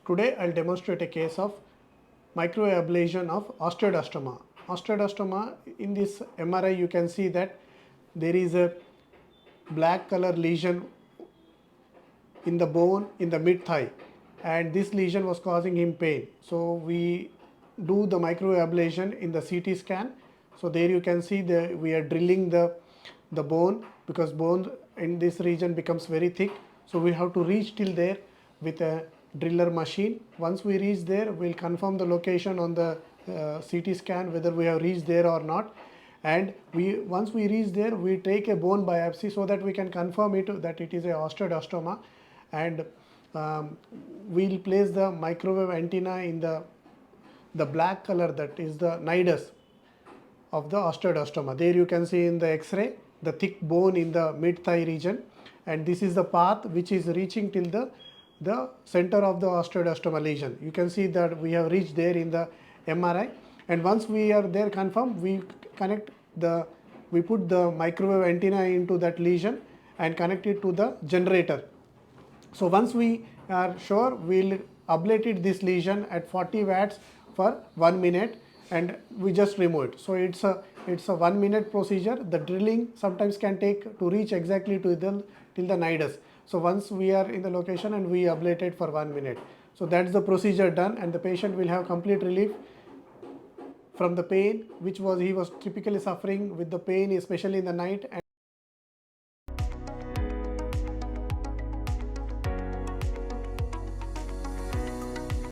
Today I'll demonstrate a case of microablation of osteoid osteoma. Osteoid osteoma, in this MRI you can see that there is a black color lesion in the bone in the mid thigh, and this lesion was causing him pain. So we do the microablation in the CT scan. So there you can see we are drilling the bone, because bone in this region becomes very thick. So we have to reach till there with a driller machine. Once we reach there, we'll confirm the location on the CT scan whether we have reached there or not. And once we reach there, we take a bone biopsy so that we can confirm it that it is a osteoid osteoma, and we'll place the microwave antenna in the black color, that is the nidus of the osteoid osteoma. There you can see in the X-ray the thick bone in the mid thigh region, and this is the path which is reaching till the center of the osteoid osteoma lesion. You can see that we have reached there in the MRI, and once we are there confirmed, we put the microwave antenna into that lesion and connect it to the generator. So once we are sure, we'll ablate this lesion at 40 watts for 1 minute, and we just remove it. So it's a 1 minute procedure. The drilling sometimes can take to reach exactly to till the nidus. So once we are in the location, and we ablate it for 1 minute. So that's the procedure done, and the patient will have complete relief from the pain which he was typically suffering with the pain, especially in the night.